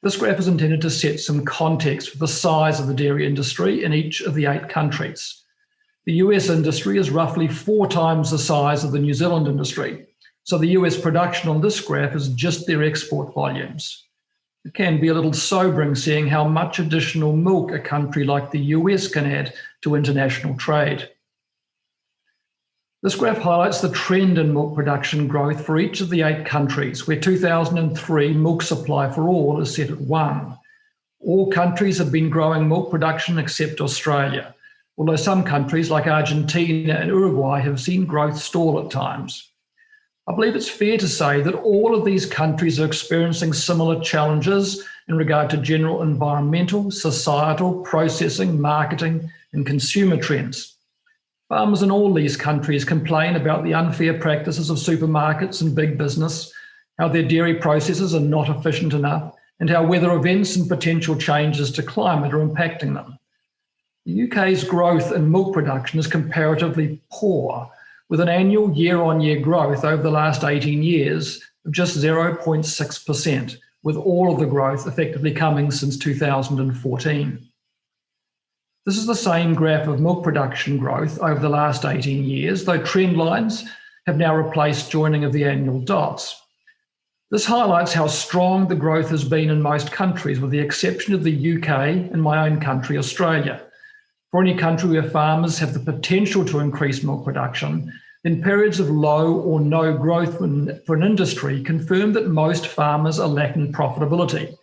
This graph is intended to set some context for the size of the dairy industry in each of the 8 countries. The US industry is roughly 4 times the size of the New Zealand industry, so the US production on this graph is just their export volumes. It can be a little sobering seeing how much additional milk a country like the US can add to international trade. This graph highlights the trend in milk production growth for each of the 8 countries, where 2003 milk supply for all is set at 1. All countries have been growing milk production except Australia, although some countries like Argentina and Uruguay have seen growth stall at times. I believe it's fair to say that all of these countries are experiencing similar challenges in regard to general environmental, societal, processing, marketing, and consumer trends. Farmers in all these countries complain about the unfair practices of supermarkets and big business, how their dairy processes are not efficient enough, and how weather events and potential changes to climate are impacting them. The UK's growth in milk production is comparatively poor, with an annual year-on-year growth over the last 18 years of just 0.6%, with all of the growth effectively coming since 2014. This is the same graph of milk production growth over the last 18 years, though trend lines have now replaced joining of the annual dots. This highlights how strong the growth has been in most countries, with the exception of the UK and my own country, Australia. For any country where farmers have the potential to increase milk production, then periods of low or no growth for an industry confirm that most farmers are lacking profitability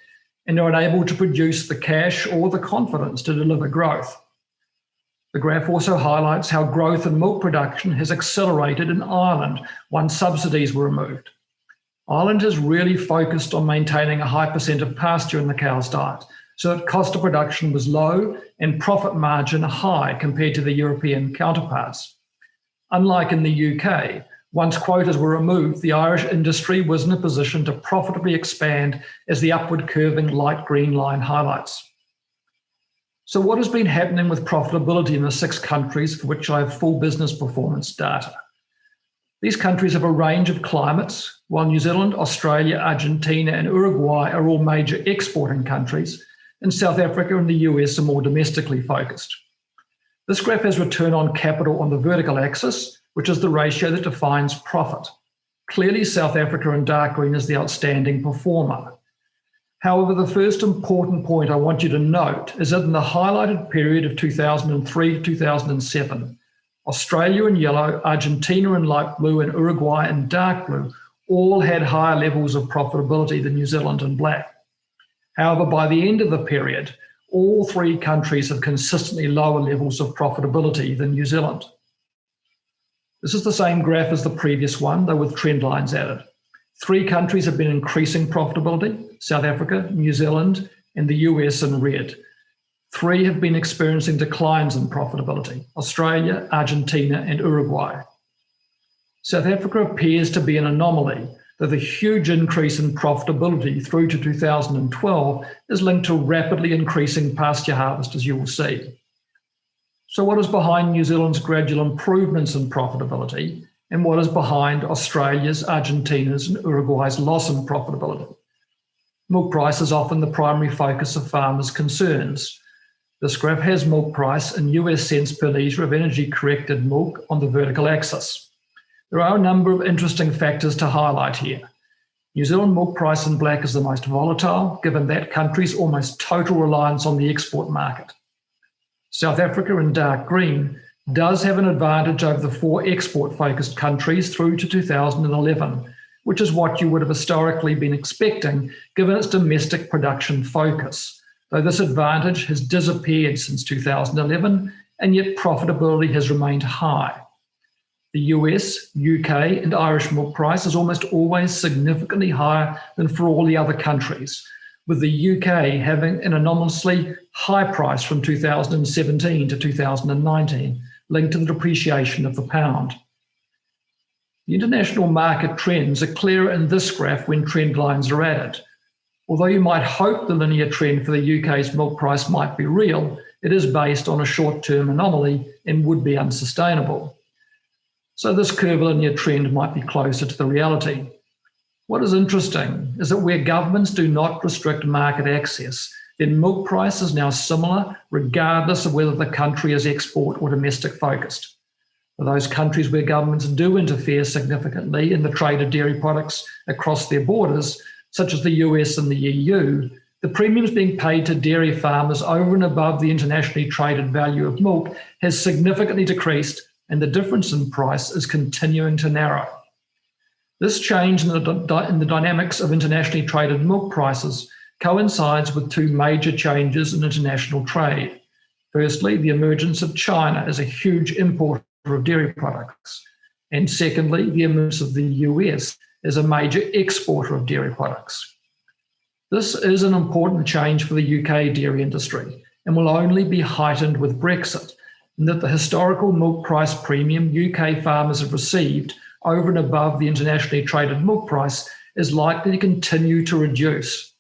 and are unable to produce the cash or the confidence to deliver growth. The graph also highlights how growth in milk production has accelerated in Ireland once subsidies were removed. Ireland has really focused on maintaining a high percent of pasture in the cow's diet, so that cost of production was low and profit margin high compared to the European counterparts. Unlike in the UK, once quotas were removed, the Irish industry was in a position to profitably expand, as the upward curving light green line highlights. So what has been happening with profitability in the 6 countries for which I have full business performance data? These countries have a range of climates, while New Zealand, Australia, Argentina, and Uruguay are all major exporting countries, and South Africa and the US are more domestically focused. This graph has return on capital on the vertical axis, which is the ratio that defines profit. Clearly, South Africa in dark green is the outstanding performer. However, the first important point I want you to note is that in the highlighted period of 2003 to 2007, Australia in yellow, Argentina in light blue, and Uruguay in dark blue all had higher levels of profitability than New Zealand in black. However, by the end of the period, all 3 countries have consistently lower levels of profitability than New Zealand. This is the same graph as the previous one, though with trend lines added. 3 countries have been increasing profitability: South Africa, New Zealand, and the US in red. 3 have been experiencing declines in profitability: Australia, Argentina, and Uruguay. South Africa appears to be an anomaly, though the huge increase in profitability through to 2012 is linked to rapidly increasing pasture harvest, as you will see. So what is behind New Zealand's gradual improvements in profitability, and what is behind Australia's, Argentina's, and Uruguay's loss in profitability? Milk price is often the primary focus of farmers' concerns. This graph has milk price in US cents per litre of energy-corrected milk on the vertical axis. There are a number of interesting factors to highlight here. New Zealand milk price in black is the most volatile, given that country's almost total reliance on the export market. South Africa in dark green does have an advantage over the 4 export-focused countries through to 2011, which is what you would have historically been expecting given its domestic production focus, though this advantage has disappeared since 2011, and yet profitability has remained high. The US, UK, and Irish milk price is almost always significantly higher than for all the other countries, with the UK having an anomalously high price from 2017 to 2019, linked to the depreciation of the pound. The international market trends are clearer in this graph when trend lines are added. Although you might hope the linear trend for the UK's milk price might be real, it is based on a short-term anomaly and would be unsustainable. So this curvilinear trend might be closer to the reality. What is interesting is that where governments do not restrict market access, then milk price is now similar regardless of whether the country is export or domestic focused. For those countries where governments do interfere significantly in the trade of dairy products across their borders, such as the US and the EU, the premiums being paid to dairy farmers over and above the internationally traded value of milk has significantly decreased, and the difference in price is continuing to narrow. This change in the dynamics of internationally traded milk prices coincides with two major changes in international trade. Firstly, the emergence of China as a huge importer of dairy products, and secondly, the emergence of the US as a major exporter of dairy products. This is an important change for the UK dairy industry and will only be heightened with Brexit, in that the historical milk price premium UK farmers have received over and above the internationally traded milk price is likely to continue to reduce.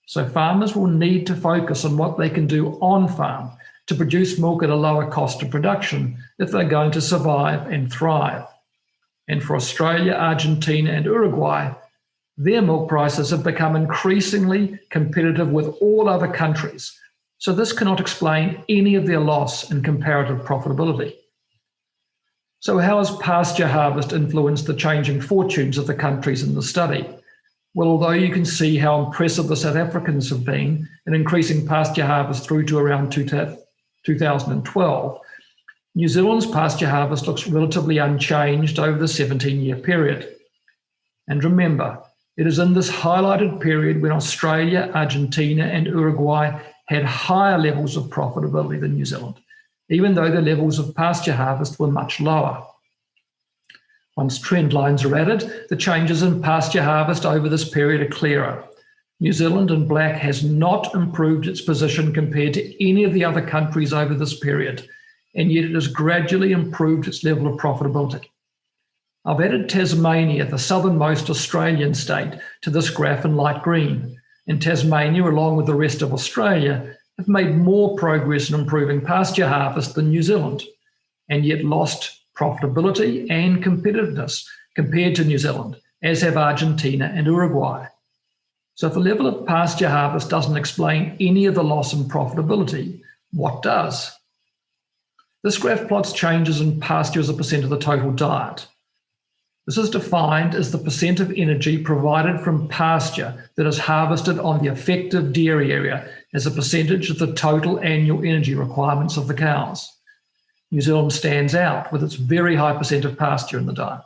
So farmers will need to focus on what they can do on farm to produce milk at a lower cost of production if they're going to survive and thrive. And for Australia, Argentina, and Uruguay, their milk prices have become increasingly competitive with all other countries. So this cannot explain any of their loss in comparative profitability. So how has pasture harvest influenced the changing fortunes of the countries in the study? Well, although you can see how impressive the South Africans have been in increasing pasture harvest through to around 2012, New Zealand's pasture harvest looks relatively unchanged over the 17-year period. And remember, it is in this highlighted period when Australia, Argentina, and Uruguay had higher levels of profitability than New Zealand, even though the levels of pasture harvest were much lower. Once trend lines are added, the changes in pasture harvest over this period are clearer. New Zealand in black has not improved its position compared to any of the other countries over this period, and yet it has gradually improved its level of profitability. I've added Tasmania, the southernmost Australian state, to this graph in light green, and Tasmania, along with the rest of Australia, have made more progress in improving pasture harvest than New Zealand, and yet lost profitability and competitiveness compared to New Zealand, as have Argentina and Uruguay. So if the level of pasture harvest doesn't explain any of the loss in profitability, what does? This graph plots changes in pasture as a percent of the total diet. This is defined as the percent of energy provided from pasture that is harvested on the effective dairy area as a percentage of the total annual energy requirements of the cows. New Zealand stands out with its very high percent of pasture in the diet.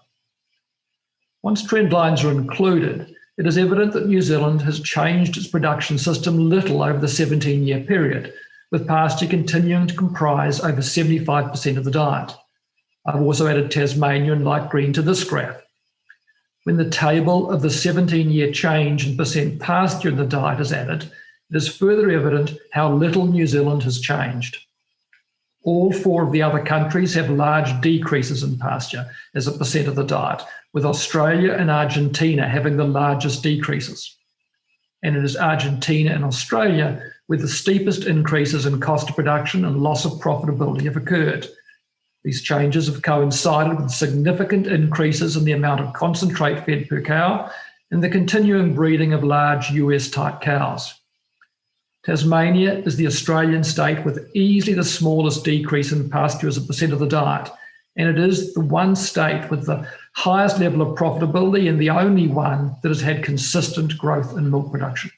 Once trend lines are included, it is evident that New Zealand has changed its production system little over the 17-year period, with pasture continuing to comprise over 75% of the diet. I've also added Tasmania in light green to this graph. When the table of the 17-year change in percent pasture in the diet is added, it is further evident how little New Zealand has changed. All four of the other countries have large decreases in pasture as a percent of the diet, with Australia and Argentina having the largest decreases. And it is Argentina and Australia where the steepest increases in cost of production and loss of profitability have occurred. These changes have coincided with significant increases in the amount of concentrate fed per cow and the continuing breeding of large US-type cows. Tasmania is the Australian state with easily the smallest decrease in pasture as a percent of the diet, and it is the one state with the highest level of profitability and the only one that has had consistent growth in milk production.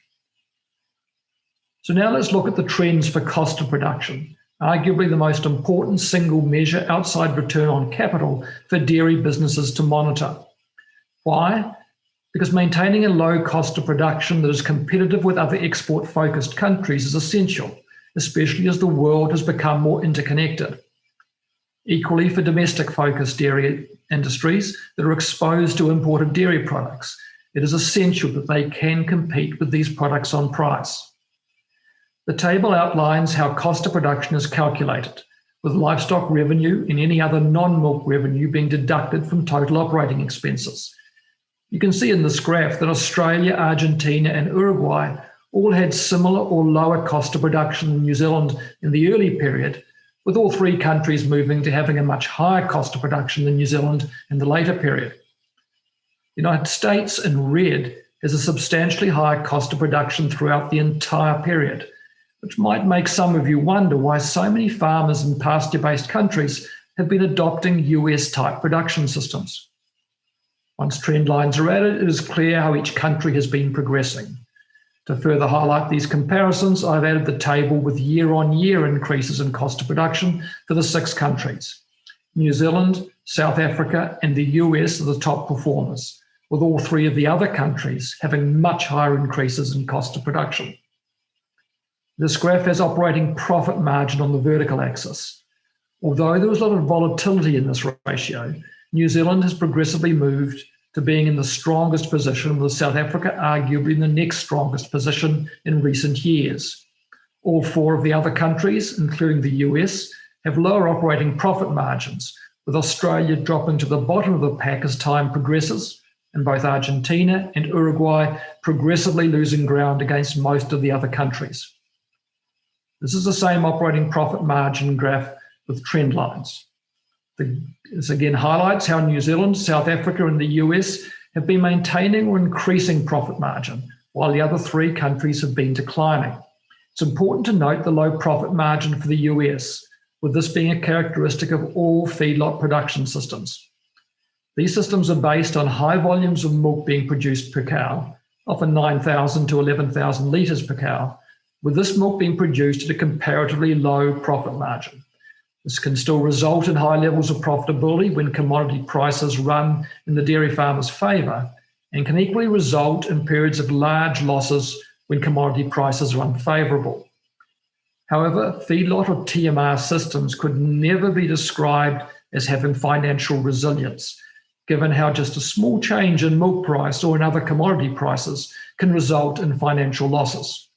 So now let's look at the trends for cost of production, arguably the most important single measure outside return on capital for dairy businesses to monitor. Why? Because maintaining a low cost of production that is competitive with other export-focused countries is essential, especially as the world has become more interconnected. Equally, for domestic-focused dairy industries that are exposed to imported dairy products, it is essential that they can compete with these products on price. The table outlines how cost of production is calculated, with livestock revenue and any other non-milk revenue being deducted from total operating expenses. You can see in this graph that Australia, Argentina, and Uruguay all had similar or lower cost of production than New Zealand in the early period, with all three countries moving to having a much higher cost of production than New Zealand in the later period. The United States, in red, has a substantially higher cost of production throughout the entire period, which might make some of you wonder why so many farmers in pasture-based countries have been adopting US-type production systems. Once trend lines are added, it is clear how each country has been progressing. To further highlight these comparisons, I've added the table with year-on-year increases in cost of production for the 6 countries. New Zealand, South Africa, and the US are the top performers, with all 3 of the other countries having much higher increases in cost of production. This graph has operating profit margin on the vertical axis. Although there was a lot of volatility in this ratio, New Zealand has progressively moved to being in the strongest position, with South Africa arguably in the next strongest position in recent years. All 4 of the other countries, including the US, have lower operating profit margins, with Australia dropping to the bottom of the pack as time progresses, and both Argentina and Uruguay progressively losing ground against most of the other countries. This is the same operating profit margin graph with trend lines. This again highlights how New Zealand, South Africa, and the US have been maintaining or increasing profit margin, while the other 3 countries have been declining. It's important to note the low profit margin for the US, with this being a characteristic of all feedlot production systems. These systems are based on high volumes of milk being produced per cow, often 9,000 to 11,000 litres per cow, with this milk being produced at a comparatively low profit margin. This can still result in high levels of profitability when commodity prices run in the dairy farmer's favour, and can equally result in periods of large losses when commodity prices are unfavourable. However, feedlot or TMR systems could never be described as having financial resilience, given how just a small change in milk price or in other commodity prices can result in financial losses.